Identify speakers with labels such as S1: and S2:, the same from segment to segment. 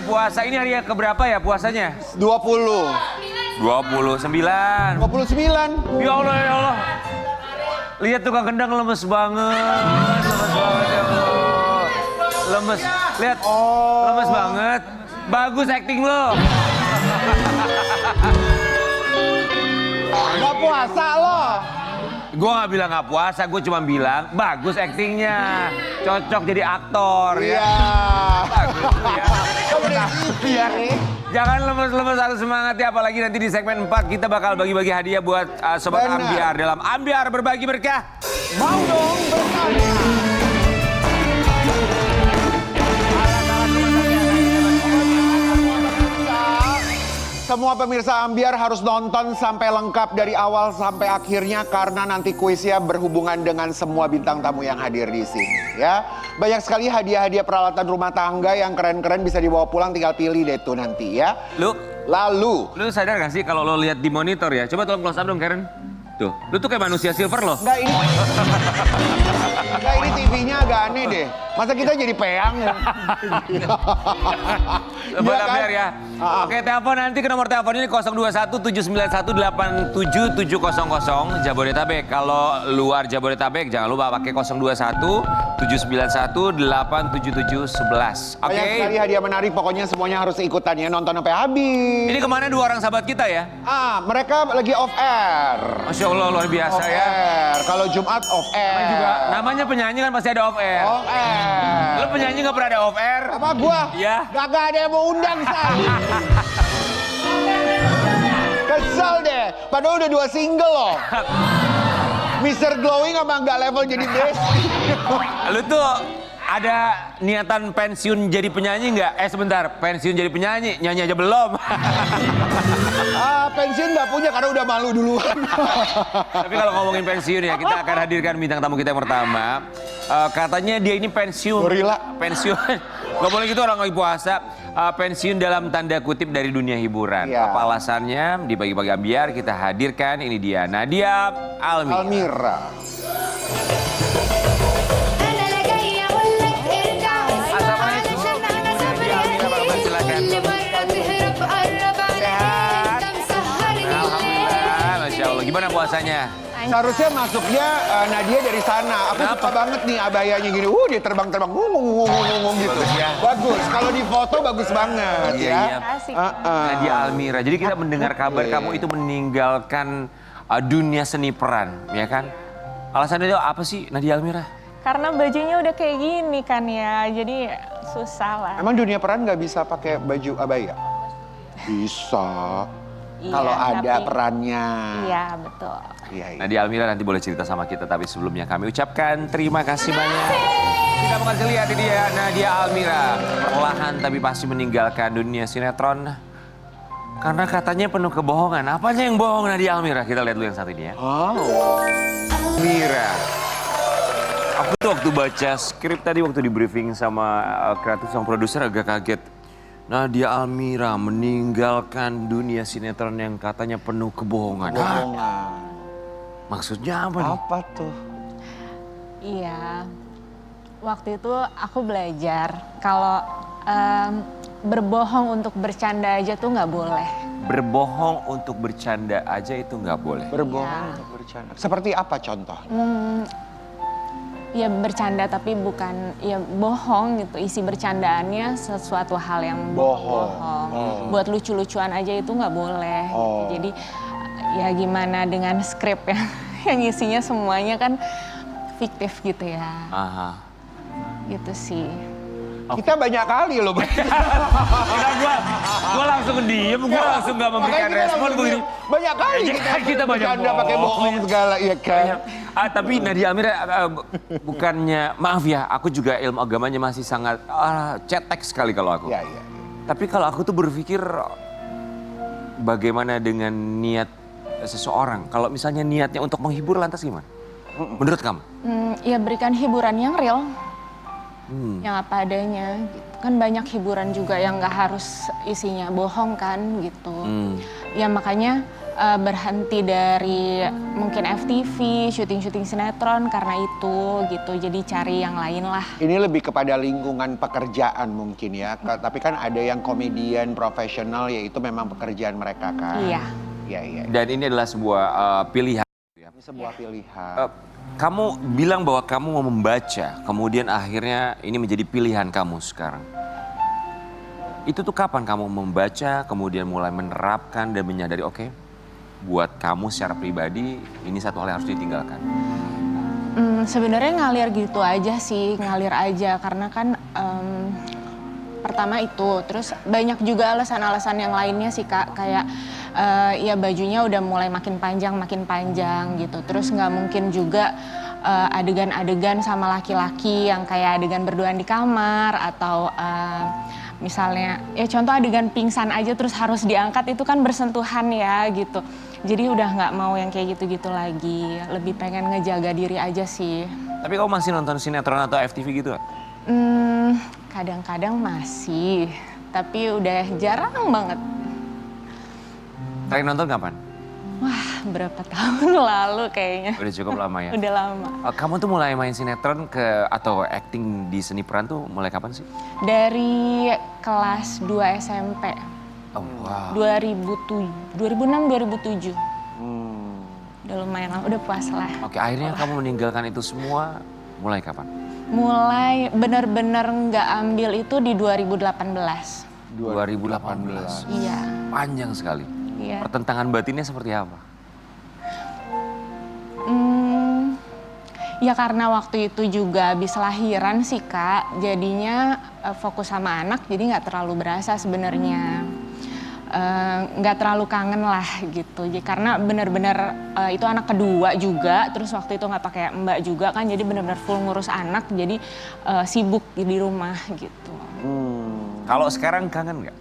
S1: puasa. Ini hari yang keberapa ya puasanya?
S2: 20.
S1: 29.
S2: 29.
S1: Ya Allah, ya Allah. Lihat tukang kendang lemes banget. Lemes banget ya Allah. Lemes. Lihat. Lemes banget. Bagus acting lo.
S2: Gak puasa lo.
S1: Gue gak bilang gak puasa, gue cuma bilang bagus actingnya. Cocok jadi aktor ya.
S2: Iya.
S1: Bagus ya.
S2: Iya.
S1: Jangan lemes-lemes, harus semangat ya. Apalagi nanti di segmen 4 kita bakal bagi-bagi hadiah buat Sobat
S2: Benar.
S1: Ambiar. Dalam Ambiar berbagi berkah.
S2: Mau dong bertanya. Semua pemirsa Ambiar harus nonton sampai lengkap dari awal sampai akhirnya karena nanti kuisnya berhubungan dengan semua bintang tamu yang hadir di sini ya. Banyak sekali hadiah-hadiah peralatan rumah tangga yang keren-keren bisa dibawa pulang, tinggal pilih deh tuh nanti ya. Lalu
S1: Lu sadar gak sih kalau lo lihat di monitor ya? Coba tolong close up dong Karen. Tuh, lu tuh kayak manusia silver loh.
S2: Enggak ini TV-nya agak aneh deh. Masa kita jadi peang ya?
S1: Buat
S2: Iya kan?
S1: Ambiar ya. Oke, telepon nanti ke nomor telepon ini 021-791-87700 Jabodetabek. Kalau luar Jabodetabek jangan lupa pakai 021-791-87711. Oke.
S2: Banyak sekali hadiah menarik, pokoknya semuanya harus ikutan ya, nonton sampai habis.
S1: Ini kemana dua orang sahabat kita ya?
S2: Mereka lagi off air.
S1: Masya Allah luar biasa
S2: Off
S1: ya.
S2: air. Kalau Jumat off air.
S1: Juga namanya penyanyi kan pasti ada off air.
S2: Off air.
S1: Lu penyanyi gak pernah ada off air?
S2: Apa gua?
S1: Iya.
S2: Gak ada yang mau undang saya. Kesel deh. Padahal udah 2 single loh. Mr. Glowing sama nggak level jadi best.
S1: Lu tuh ada niatan pensiun jadi penyanyi nggak? Sebentar, pensiun jadi penyanyi, nyanyi aja belum.
S2: Pensiun nggak punya karena udah malu duluan.
S1: Tapi kalau ngomongin pensiun ya, kita akan hadirkan bintang tamu kita yang pertama. Katanya dia ini pensiun.
S2: Gorila.
S1: Pensiun. Gak boleh gitu orang lagi puasa. Pensiun dalam tanda kutip dari dunia hiburan.
S2: Iya.
S1: Apa alasannya? Di Bagi-Bagi Ambiar kita hadirkan. Ini dia, Nadia Almira.
S2: Almira. Gimana
S1: puasanya?
S2: Seharusnya masuknya Nadia dari sana. Aku suka banget nih abayanya gini. Dia terbang-terbang ngomong gitu. Bagus. Kalau di foto bagus banget ya.
S1: Nadia Almira. Jadi kita mendengar kabar kamu itu meninggalkan dunia seni peran, ya kan? Alasannya itu apa sih Nadia Almira?
S3: Karena bajunya udah kayak gini kan ya, jadi susah lah.
S2: Emang dunia peran nggak bisa pakai baju abaya? Bisa.
S3: Iya,
S2: Kalau ada
S3: tapi-
S2: perannya.
S3: Iya, betul.
S2: Iya, iya.
S1: Nadia Almira nanti boleh cerita sama kita, tapi sebelumnya kami ucapkan terima kasih banyak. Kita mau kasih lihat ini dia Nadia Almira. Perlahan tapi pasti meninggalkan dunia sinetron. Karena katanya penuh kebohongan. Apanya yang bohong Nadia Almira? Kita lihat dulu yang satu ini ya. Almira. Aku tuh waktu baca skrip tadi, waktu di briefing sama kreatif sama produser agak kaget. Nadia Almira meninggalkan dunia sinetron yang katanya penuh kebohongan.
S2: Bohongan.
S1: Maksudnya apa nih?
S2: Apa tuh?
S3: Iya, waktu itu aku belajar kalau berbohong untuk bercanda aja tuh nggak boleh.
S1: Berbohong untuk bercanda aja itu nggak boleh.
S2: Berbohong
S3: Iya.
S2: untuk bercanda. Seperti apa contoh?
S3: Ya bercanda tapi bukan, ya bohong gitu. Isi bercandaannya sesuatu hal yang
S2: Bohong.
S3: Buat lucu-lucuan aja itu nggak boleh.
S2: Oh.
S3: Jadi ya gimana dengan skrip yang isinya semuanya kan fiktif gitu ya.
S1: Aha.
S3: Gitu sih.
S2: Kita banyak kali loh.
S1: Gua langsung diem, gua langsung nggak memberikan
S2: Makanya kita
S1: respon
S2: langsung
S1: begini.
S2: diem. Banyak kali
S1: Kita banyak
S2: bercanda pakai bohong segala, iya kan?
S1: Tapi Nadia Almira bukannya, maaf ya, aku juga ilmu agamanya masih sangat cetek sekali kalau aku.
S2: Iya, iya.
S1: Tapi kalau aku tuh berpikir bagaimana dengan niat seseorang. Kalau misalnya niatnya untuk menghibur lantas gimana? Menurut kamu?
S3: Ya berikan hiburan yang real. Yang apa adanya gitu. Kan banyak hiburan juga yang nggak harus isinya bohong kan gitu. Ya makanya berhenti dari mungkin FTV, syuting-syuting sinetron karena itu gitu. Jadi cari yang lain lah.
S2: Ini lebih kepada lingkungan pekerjaan mungkin ya. Tapi kan ada yang komedian profesional yaitu memang pekerjaan mereka kan.
S3: Iya.
S2: Iya, iya.
S1: Dan ini adalah sebuah pilihan.
S2: Ini sebuah pilihan.
S1: Kamu bilang bahwa kamu mau membaca, kemudian akhirnya ini menjadi pilihan kamu sekarang. Itu tuh kapan kamu membaca, kemudian mulai menerapkan dan menyadari, oke, buat kamu secara pribadi ini satu hal yang harus ditinggalkan?
S3: Sebenarnya ngalir gitu aja sih, ngalir aja karena kan pertama itu, terus banyak juga alasan-alasan yang lainnya sih Kak, kayak ya bajunya udah mulai makin panjang gitu, terus nggak mungkin juga adegan-adegan sama laki-laki yang kayak adegan berduaan di kamar atau misalnya ya contoh adegan pingsan aja terus harus diangkat itu kan bersentuhan ya gitu. Jadi udah nggak mau yang kayak gitu-gitu lagi, lebih pengen ngejaga diri aja sih.
S1: Tapi kamu masih nonton sinetron atau FTV gitu gak?
S3: Kadang-kadang masih, tapi udah jarang banget.
S1: Terakhir nonton kapan?
S3: Wah, berapa tahun lalu kayaknya.
S1: Udah cukup lama ya?
S3: Udah lama.
S1: Kamu tuh mulai main sinetron atau acting di seni peran tuh mulai kapan sih?
S3: Dari kelas 2 SMP.
S1: Oh, wow.
S3: 2006-2007. Udah lumayan lama, udah puas lah.
S1: Oke, akhirnya kamu meninggalkan itu semua mulai kapan?
S3: Mulai bener-bener nggak ambil itu di 2018.
S1: 2018.
S3: Iya.
S1: Panjang sekali.
S3: Iya.
S1: Pertentangan batinnya seperti apa?
S3: Ya karena waktu itu juga habis lahiran sih Kak, jadinya fokus sama anak jadi nggak terlalu berasa sebenarnya. Nggak terlalu kangen lah gitu. Jadi, karena benar-benar itu anak kedua juga, terus waktu itu nggak pakai mbak juga kan, jadi benar-benar full ngurus anak, jadi sibuk di rumah gitu.
S1: Kalau sekarang kangen nggak?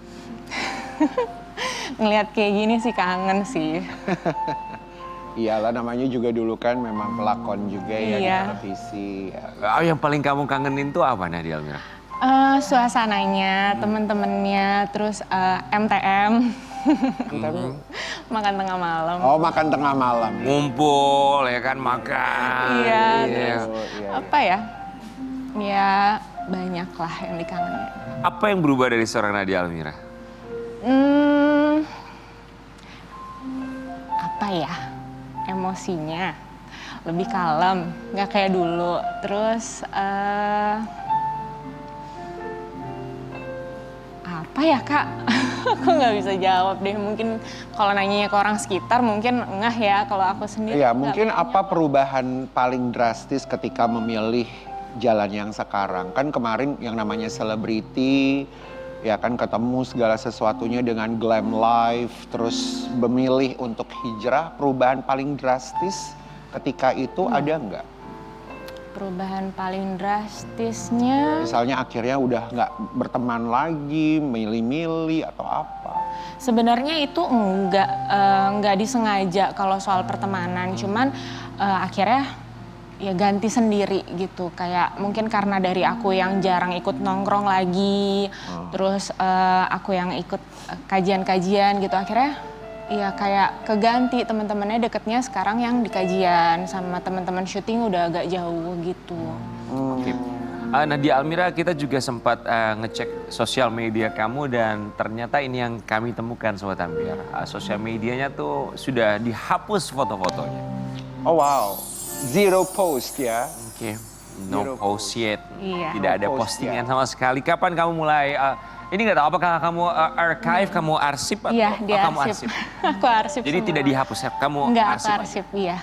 S3: Ngelihat kayak gini sih kangen sih.
S2: Iyalah namanya juga dulu kan memang pelakon juga ya di
S3: Iya.
S2: televisi.
S1: Yang paling kamu kangenin tuh apa Nadia Almira?
S3: Suasananya, temen-temennya, terus MTM. Makan tengah malam.
S2: Oh, makan tengah malam.
S1: Ngumpul ya kan, makan.
S3: Iya,
S1: Iya.
S3: terus apa ya? Ya banyak lah yang dikangenin.
S1: Apa yang berubah dari seorang Nadia Almira?
S3: Apa ya? Emosinya lebih kalem, nggak kayak dulu. Terus apa ya Kak? Aku nggak bisa jawab deh. Mungkin kalau nanyanya ke orang sekitar mungkin ngeh ya. Kalau aku sendiri
S2: Iya,
S3: nggak
S2: mungkin
S3: banyak.
S2: apa perubahan paling drastis ketika memilih jalan yang sekarang? Kan kemarin yang namanya selebriti, ya kan ketemu segala sesuatunya dengan glam life, terus memilih untuk hijrah, perubahan paling drastis ketika itu ada nggak?
S3: Perubahan paling drastisnya
S2: Misalnya akhirnya udah nggak berteman lagi, milih-milih atau apa?
S3: sebenarnya itu enggak disengaja kalau soal pertemanan, cuman akhirnya ya ganti sendiri gitu. Kayak mungkin karena dari aku yang jarang ikut nongkrong lagi, terus aku yang ikut kajian-kajian gitu, akhirnya ya kayak keganti, teman-temannya deketnya sekarang yang di kajian, sama teman-teman syuting udah agak jauh gitu.
S1: Oke. Nadia Almira, kita juga sempat ngecek sosial media kamu dan ternyata ini yang kami temukan Sobat Ambiar. Sosial medianya tuh sudah dihapus foto-fotonya.
S2: Oh wow, zero post ya.
S1: Oke, no
S2: Zero
S1: post yet.
S3: Iya.
S1: Tidak ada
S2: No post
S1: postingan sama sekali. Kapan kamu mulai, ini nggak tahu apakah kamu archive, kamu arsip atau
S3: Iya, di
S1: kamu
S3: arsip. Aku arsip
S1: Jadi
S3: semua.
S1: tidak dihapus ya, kamu
S3: Enggak, aku
S1: arsip aja?
S3: arsip, iya.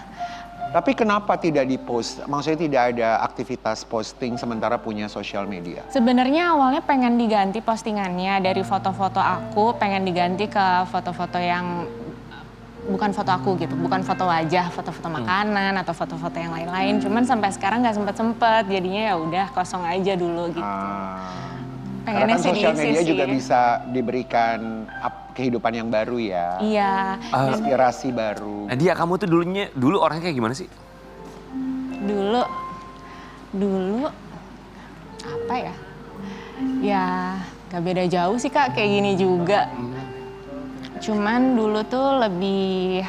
S2: Tapi kenapa tidak di-post? Maksudnya tidak ada aktivitas posting sementara punya sosial media?
S3: Sebenarnya awalnya pengen diganti postingannya dari foto-foto aku, pengen diganti ke foto-foto yang bukan foto aku gitu, bukan foto wajah, foto-foto makanan atau foto-foto yang lain-lain. Cuman sampai sekarang nggak sempet-sempet, jadinya ya udah kosong aja dulu gitu.
S2: Karena
S3: Pengennya
S2: kan
S3: sih
S2: sosial
S3: diisi
S2: media
S3: sih.
S2: juga bisa diberikan kehidupan yang baru ya.
S3: Iya,
S2: Inspirasi baru.
S1: Nadia, kamu tuh dulu orangnya kayak gimana sih?
S3: dulu apa ya? Ya nggak beda jauh sih Kak, kayak gini juga. Cuman dulu tuh lebih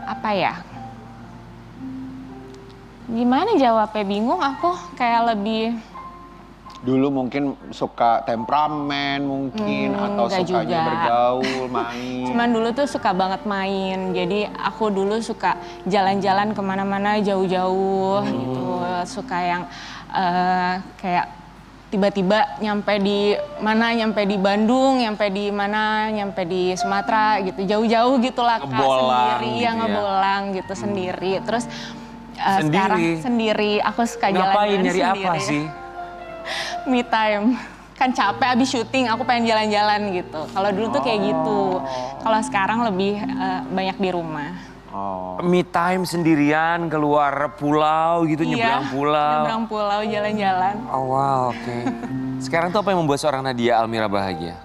S3: apa ya? Gimana jawabnya, bingung aku, kayak lebih
S2: Dulu mungkin suka temperamen mungkin atau
S3: enggak
S2: sukanya
S3: juga.
S2: bergaul, main.
S3: Cuman dulu tuh suka banget main, jadi aku dulu suka jalan-jalan kemana-mana jauh-jauh gitu, suka yang kayak tiba-tiba nyampe di mana, nyampe di Bandung, nyampe di mana, nyampe di Sumatera gitu, jauh-jauh gitulah Kak,
S1: Ngebolang
S3: sendiri,
S1: gitu
S3: ya
S1: ya.
S3: ngebolang gitu sendiri. Terus
S1: Sendiri?
S3: sekarang sendiri, aku suka
S1: Ngapain,
S3: jalan-jalan
S1: nyari
S3: sendiri.
S1: apa sih?
S3: Me time. Kan capek abis syuting, aku pengen jalan-jalan gitu. Kalau dulu tuh kayak gitu. Kalau sekarang lebih banyak di rumah.
S2: Oh.
S1: Me time sendirian, keluar pulau gitu, nyebrang pulau.
S3: Nyebrang pulau, jalan-jalan.
S1: Oh wow, oke. Sekarang tuh apa yang membuat seorang Nadia Almira bahagia?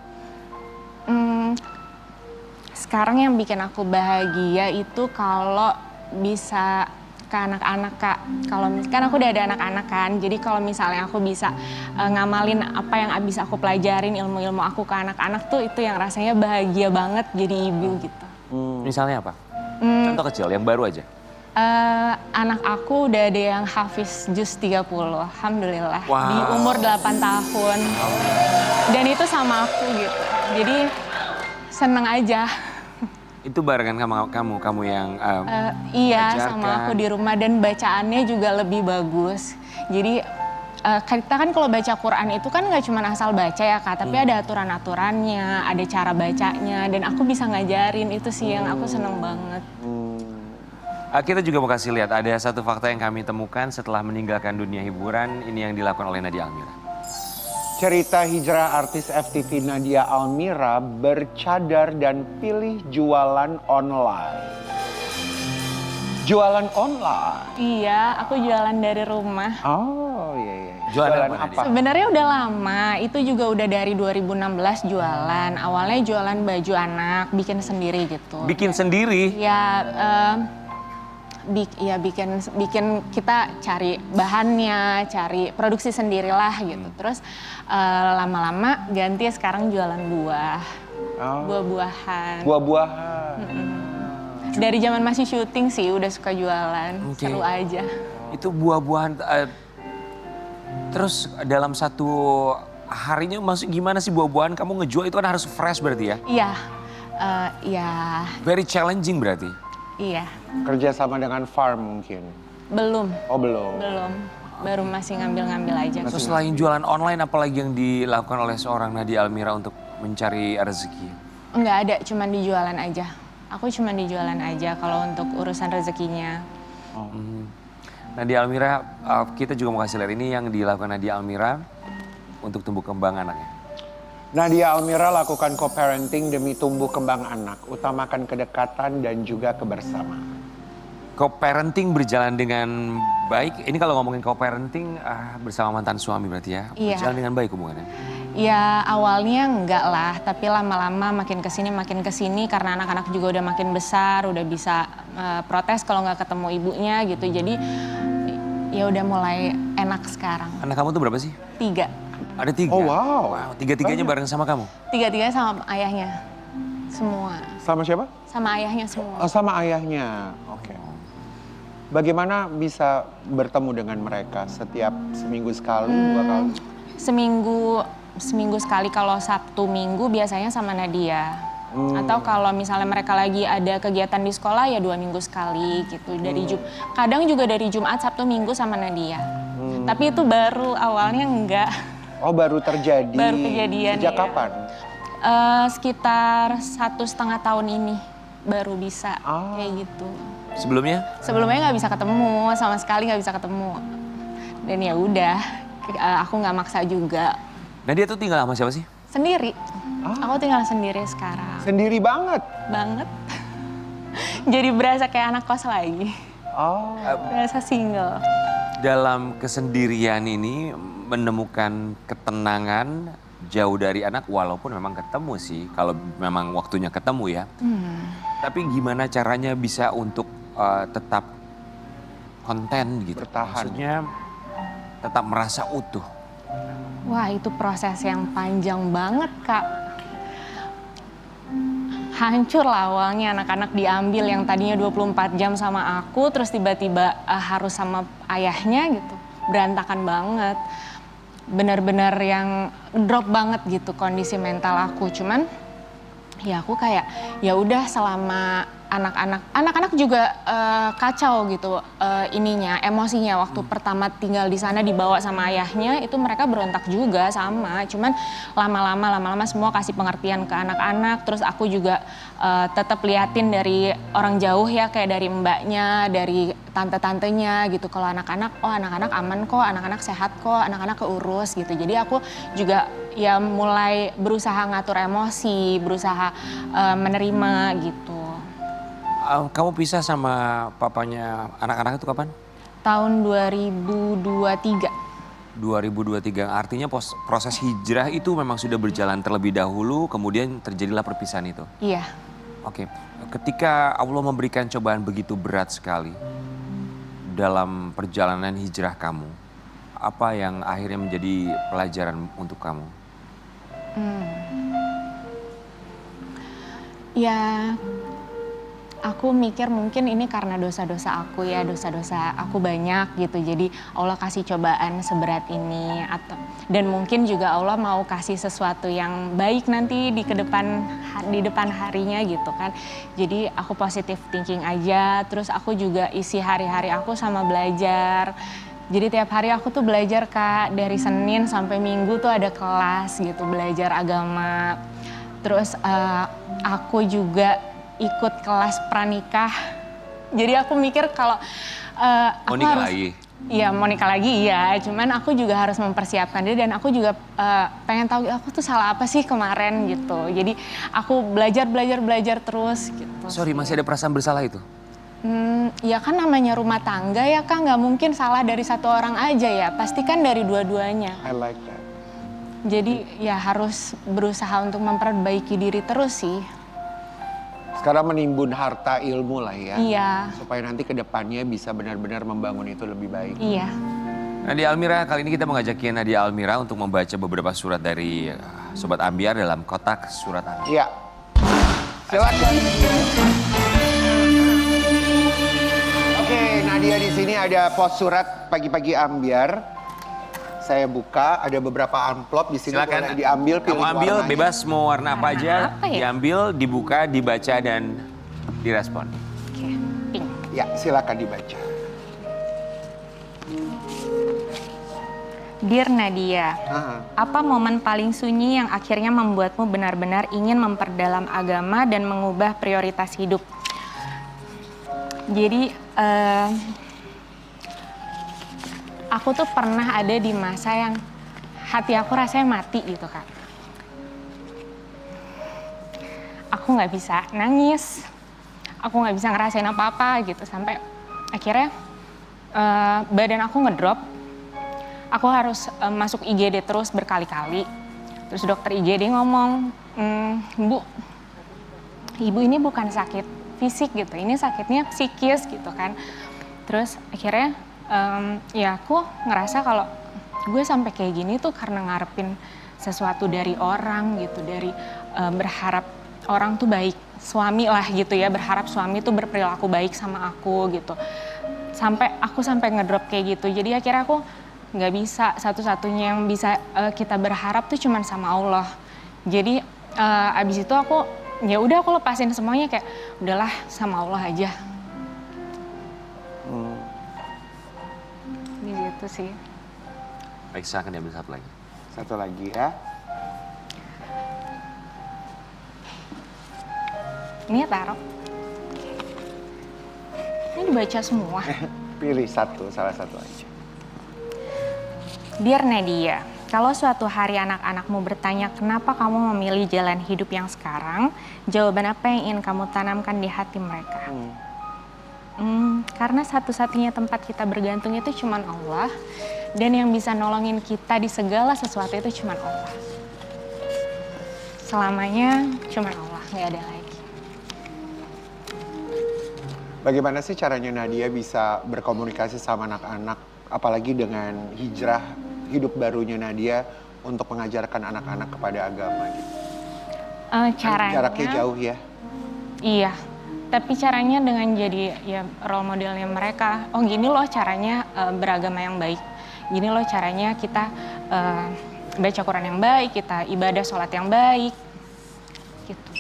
S3: Sekarang yang bikin aku bahagia itu kalau bisa ke anak-anak Kak. Kalau kan aku udah ada anak-anak kan, jadi kalau misalnya aku bisa ngamalin apa yang bisa aku pelajarin, ilmu-ilmu aku ke anak-anak tuh, itu yang rasanya bahagia banget jadi ibu gitu.
S1: Misalnya apa? Contoh kecil, yang baru aja.
S3: Anak aku udah ada yang hafiz juz 30, alhamdulillah.
S1: Wow.
S3: Di umur 8 tahun. Dan itu sama aku gitu. Jadi seneng aja.
S1: Itu barengan kamu yang
S3: Iya,
S1: ajarkan.
S3: sama aku di rumah, dan bacaannya juga lebih bagus. Jadi kita kan kalau baca Quran itu kan nggak cuma asal baca ya Kak, tapi ada aturan-aturannya, ada cara bacanya, dan aku bisa ngajarin, itu sih yang aku seneng banget.
S1: Kita juga mau kasih lihat, ada satu fakta yang kami temukan setelah meninggalkan dunia hiburan, ini yang dilakukan oleh Nadia Almira.
S2: Cerita hijrah artis FTV Nadia Almira bercadar dan pilih jualan online. Jualan online?
S3: Iya, aku jualan dari rumah.
S2: Oh iya iya.
S1: Jualan apa?
S3: Sebenarnya udah lama, itu juga udah dari 2016 jualan. Awalnya jualan baju anak, bikin sendiri gitu.
S1: Bikin sendiri?
S3: Ya, bikin kita cari bahannya, cari produksi sendirilah gitu. Terus lama-lama ganti sekarang jualan buah, buah-buahan.
S2: Buah-buahan.
S3: Dari zaman masih syuting sih udah suka jualan,
S1: Oke.
S3: seru aja.
S1: Itu buah-buahan, terus dalam satu harinya maksud gimana sih buah-buahan kamu ngejual itu kan harus fresh berarti ya?
S3: Iya, iya,
S1: Very challenging berarti?
S3: iya.
S2: Kerja sama dengan farm mungkin.
S3: Belum,
S2: Oh belum.
S3: baru masih ngambil-ngambil aja.
S1: So selain jualan online apalagi yang dilakukan oleh seorang Nadia Almira untuk mencari rezeki?
S3: Enggak ada, cuman di jualan aja. Aku cuman di jualan aja kalau untuk urusan rezekinya.
S1: Nadia Almira, kita juga mau kasih lihat ini yang dilakukan Nadia Almira untuk tumbuh kembang anaknya.
S2: Nadia Almira lakukan co-parenting demi tumbuh kembang anak, utamakan kedekatan dan juga kebersamaan.
S1: Co-parenting berjalan dengan baik. Ini kalau ngomongin co-parenting bersama mantan suami berarti ya?
S3: Iya.
S1: Berjalan dengan baik hubungannya?
S3: Ya awalnya enggak lah, tapi lama-lama makin kesini karena anak-anak juga udah makin besar, udah bisa protes kalau nggak ketemu ibunya gitu. Jadi ya udah mulai enak sekarang.
S1: Anak kamu tuh berapa sih?
S3: 3.
S1: Ada 3?
S2: Oh, wow.
S1: Tiga-tiganya bareng sama kamu?
S3: 3-tiganya sama ayahnya, semua.
S2: Sama siapa?
S3: Sama ayahnya semua.
S2: Oh, sama ayahnya. Oke. Bagaimana bisa bertemu dengan mereka setiap seminggu sekali, 2 kali?
S3: Seminggu sekali, kalau Sabtu Minggu biasanya sama Nadia. Atau kalau misalnya mereka lagi ada kegiatan di sekolah ya 2 minggu sekali gitu. Kadang juga dari Jumat, Sabtu, Minggu sama Nadia. Tapi itu baru, awalnya enggak.
S2: Oh baru terjadi.
S3: Baru kejadian,
S2: Sejak
S3: iya.
S2: kapan?
S3: Sekitar 1,5 tahun ini baru bisa kayak gitu.
S1: Sebelumnya?
S3: Sebelumnya nggak bisa ketemu, sama sekali nggak bisa ketemu. Dan ya udah, aku nggak maksa juga.
S1: Nadia tuh tinggal sama siapa sih?
S3: Sendiri. Aku tinggal sendiri sekarang.
S2: Sendiri banget?
S3: Banget. Jadi berasa kayak anak kos lagi.
S2: Oh.
S3: Berasa single.
S1: Dalam kesendirian ini menemukan ketenangan jauh dari anak walaupun memang ketemu sih. Kalau memang waktunya ketemu ya. Tapi gimana caranya bisa untuk tetap konten gitu?
S2: Bertahan.
S1: Maksudnya tetap merasa utuh.
S3: Wah, itu proses yang panjang banget, Kak. Hancur lah awalnya, anak-anak diambil yang tadinya 24 jam sama aku, terus tiba-tiba harus sama ayahnya gitu. Berantakan banget. Bener-bener yang drop banget gitu kondisi mental aku. Cuman ya aku kayak ya udah selama anak-anak juga kacau gitu ininya, emosinya waktu pertama tinggal di sana dibawa sama ayahnya itu mereka berontak juga sama. Cuman lama-lama semua kasih pengertian ke anak-anak. Terus aku juga tetap liatin dari orang jauh ya, kayak dari mbaknya, dari tante-tantenya gitu. Kalau anak-anak, oh anak-anak aman kok, anak-anak sehat kok, anak-anak keurus gitu. Jadi aku juga ya mulai berusaha ngatur emosi, berusaha menerima gitu.
S1: Kamu pisah sama papanya anak-anak itu kapan?
S3: Tahun 2023.
S1: 2023, artinya proses hijrah itu memang sudah berjalan terlebih dahulu, kemudian terjadilah perpisahan itu.
S3: Iya.
S1: Oke, ketika Allah memberikan cobaan begitu berat sekali dalam perjalanan hijrah kamu, apa yang akhirnya menjadi pelajaran untuk kamu?
S3: Ya, aku mikir mungkin ini karena dosa-dosa aku ya, dosa-dosa aku banyak gitu. Jadi Allah kasih cobaan seberat ini dan mungkin juga Allah mau kasih sesuatu yang baik nanti di depan harinya gitu kan. Jadi aku positive thinking aja, terus aku juga isi hari-hari aku sama belajar. Jadi tiap hari aku tuh belajar Kak, dari Senin sampai Minggu tuh ada kelas gitu, belajar agama. Terus aku juga ikut kelas pranikah. Jadi aku mikir kalau aku
S1: Nikah
S3: harus,
S1: lagi?
S3: Iya mau nikah lagi iya. Cuman aku juga harus mempersiapkan diri dan aku juga pengen tahu aku tuh salah apa sih kemarin gitu. Jadi aku belajar terus gitu.
S1: Sorry, masih ada perasaan bersalah itu?
S3: Ya kan namanya rumah tangga ya Kak, nggak mungkin salah dari satu orang aja ya. Pasti kan dari dua-duanya.
S2: I like that.
S3: Jadi ya harus berusaha untuk memperbaiki diri terus sih.
S2: Sekarang menimbun harta ilmu lah ya.
S3: Iya.
S2: Supaya nanti ke depannya bisa benar-benar membangun itu lebih baik.
S3: Iya.
S1: Nadia Almira, kali ini kita mengajakin Nadia Almira untuk membaca beberapa surat dari Sobat Ambiar dalam kotak surat Ambiar.
S2: Iya. Silakan. Oke, Nadia di sini ada pos surat pagi-pagi Ambiar. Saya buka, ada beberapa amplop di sini.
S1: Silakan
S2: boleh diambil, pilih
S1: kamu ambil
S2: warnanya.
S1: bebas mau warna apa
S3: Warna
S1: aja,
S3: apa ya?
S1: diambil, dibuka, dibaca dan direspon.
S3: Oke, pink.
S2: Ya, silakan dibaca.
S3: Dear Nadia,
S2: Ah,
S3: apa momen paling sunyi yang akhirnya membuatmu benar-benar ingin memperdalam agama dan mengubah prioritas hidup? Jadi, aku tuh pernah ada di masa yang hati aku rasanya mati gitu Kak. Aku nggak bisa nangis, aku nggak bisa ngerasain apa-apa gitu. Sampai akhirnya badan aku ngedrop, aku harus masuk IGD terus berkali-kali. Terus dokter IGD ngomong, Bu, Ibu ini bukan sakit fisik gitu, ini sakitnya psikis gitu kan. Terus akhirnya ya aku ngerasa kalau gue sampai kayak gini tuh karena ngarepin sesuatu dari orang gitu, dari berharap orang tuh baik, suami lah gitu ya, berharap suami tuh berperilaku baik sama aku gitu. Aku sampai ngedrop kayak gitu. Jadi akhirnya aku nggak bisa, satu-satunya yang bisa kita berharap tuh cuman sama Allah. Jadi abis itu aku ya udah aku lepasin semuanya, kayak udahlah sama Allah aja. Gitu sih.
S1: Baik, silakan diambil satu lagi.
S2: satu lagi ya.
S3: Ini ya taruh. Ini dibaca semua.
S2: Pilih satu, salah satu aja.
S3: Dear Nadia, kalau suatu hari anak-anakmu bertanya kenapa kamu memilih jalan hidup yang sekarang, jawaban apa yang ingin kamu tanamkan di hati mereka? Karena satu-satunya tempat kita bergantung itu cuma Allah, dan yang bisa nolongin kita di segala sesuatu itu cuma Allah. Selamanya cuma Allah, nggak ada lagi.
S2: Bagaimana sih caranya Nadia bisa berkomunikasi sama anak-anak, apalagi dengan hijrah hidup barunya Nadia untuk mengajarkan anak-anak kepada agama gitu?
S3: Caranya
S2: Jaraknya jauh ya.
S3: iya, tapi caranya dengan jadi ya role modelnya mereka. Oh gini loh caranya beragama yang baik. Gini loh caranya kita baca Quran yang baik, kita ibadah sholat yang baik. Gitu.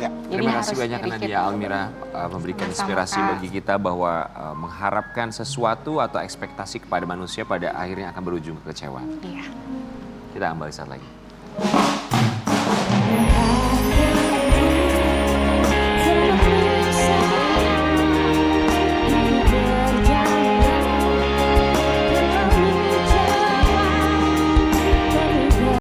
S2: Ya.
S3: Jadi
S1: Terima kasih
S3: harus
S1: banyak
S3: dari
S1: Nadia
S3: kita.
S1: Almira memberikan
S3: Sama-sama,
S1: inspirasi
S3: Kak.
S1: bagi kita bahwa mengharapkan sesuatu atau ekspektasi kepada manusia pada akhirnya akan berujung kekecewaan.
S3: Iya.
S1: Kita kembali saat lagi.